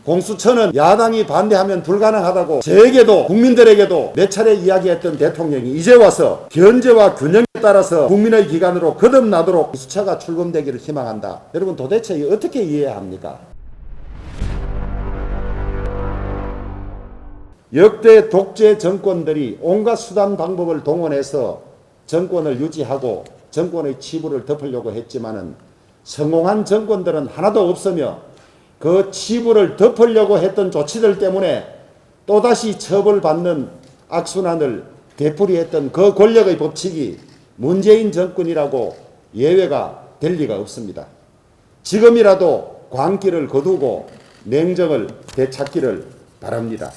공수처는 야당이 반대하면 불가능하다고 저에게도 국민들에게도 몇 차례 이야기했던 대통령이 이제 와서 견제와 균형에 따라서 국민의 기관으로 거듭나도록 공수처가 출범되기를 희망한다. 여러분 도대체 어떻게 이해해야 합니까? 역대 독재 정권들이 온갖 수단 방법을 동원해서 정권을 유지하고 정권의 치부를 덮으려고 했지만은 성공한 정권들은 하나도 없으며 그 치부를 덮으려고 했던 조치들 때문에 또다시 처벌받는 악순환을 되풀이했던 그 권력의 법칙이 문재인 정권이라고 예외가 될 리가 없습니다. 지금이라도 광기를 거두고 냉정을 되찾기를 바랍니다.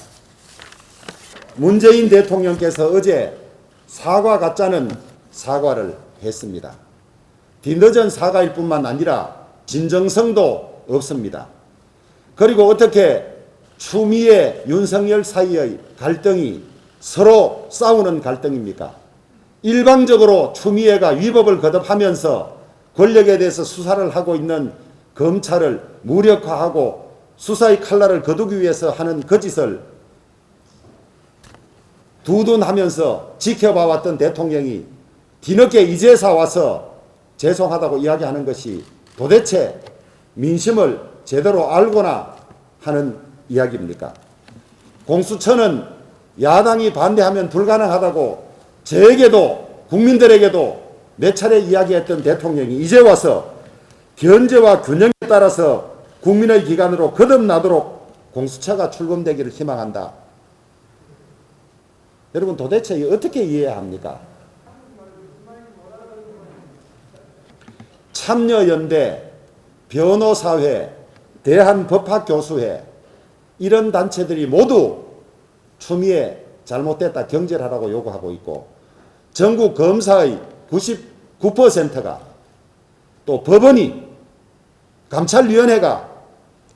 문재인 대통령께서 어제 사과 같자는 사과를 했습니다. 뒤늦은 사과일 뿐만 아니라 진정성도 없습니다. 그리고 어떻게 추미애, 윤석열 사이의 갈등이 서로 싸우는 갈등입니까? 일방적으로 추미애가 위법을 거듭하면서 권력에 대해서 수사를 하고 있는 검찰을 무력화하고 수사의 칼날을 거두기 위해서 하는 거짓을 두둔하면서 지켜봐왔던 대통령이 뒤늦게 이제서 와서 죄송하다고 이야기하는 것이 도대체 민심을 제대로 알고나 하는 이야기입니까? 공수처는 야당이 반대하면 불가능하다고 저에게도 국민들에게도 몇 차례 이야기했던 대통령이 이제 와서 견제와 균형에 따라서 국민의 기관으로 거듭나도록 공수처가 출범되기를 희망한다. 여러분 도대체 어떻게 이해해야 합니까? 참여연대, 변호사회, 대한법학교수회 이런 단체들이 모두 추미애 잘못됐다 경질하라고 요구하고 있고 전국 검사의 99%가 또 법원이 감찰위원회가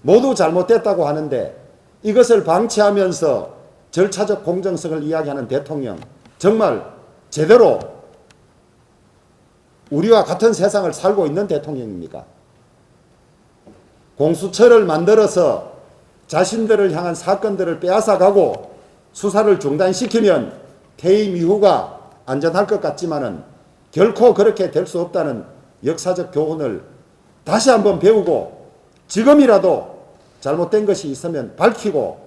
모두 잘못됐다고 하는데 이것을 방치하면서 절차적 공정성을 이야기하는 대통령 정말 제대로 우리와 같은 세상을 살고 있는 대통령입니까? 공수처를 만들어서 자신들을 향한 사건들을 빼앗아가고 수사를 중단시키면 퇴임 이후가 안전할 것 같지만은 결코 그렇게 될 수 없다는 역사적 교훈을 다시 한번 배우고 지금이라도 잘못된 것이 있으면 밝히고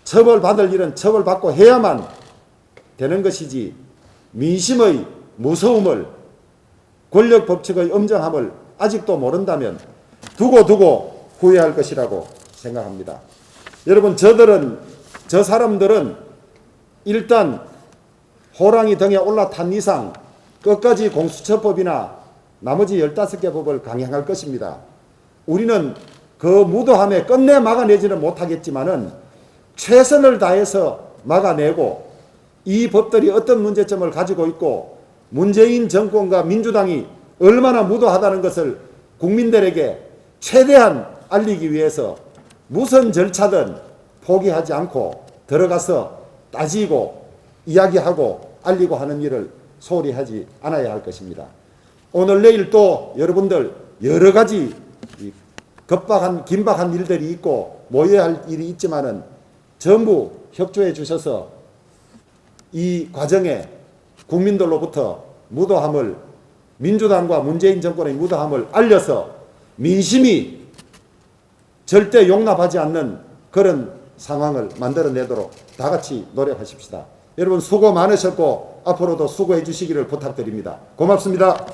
처벌받을 일은 처벌받고 해야만 되는 것이지 민심의 무서움을 권력 법칙의 엄정함을 아직도 모른다면 두고 후회할 것이라고 생각합니다. 여러분 저 사람들은 일단 호랑이 등에 올라탄 이상 끝까지 공수처법이나 나머지 15개 법을 강행할 것입니다. 우리는 그 무도함에 끝내 막아내지는 못하겠지만은 최선을 다해서 막아내고 이 법들이 어떤 문제점을 가지고 있고 문재인 정권과 민주당이 얼마나 무도하다는 것을 국민들에게 최대한 알리기 위해서 무슨 절차든 포기하지 않고 들어가서 따지고 이야기하고 알리고 하는 일을 소홀히 하지 않아야 할 것입니다. 오늘 내일 또 여러분들 여러 가지 긴박한 일들이 있고 모여야 할 일이 있지만은 전부 협조해 주셔서 이 과정에 국민들로부터 무도함을 민주당과 문재인 정권의 무도함을 알려서 민심이 절대 용납하지 않는 그런 상황을 만들어내도록 다 같이 노력하십시다. 여러분 수고 많으셨고 앞으로도 수고해 주시기를 부탁드립니다. 고맙습니다.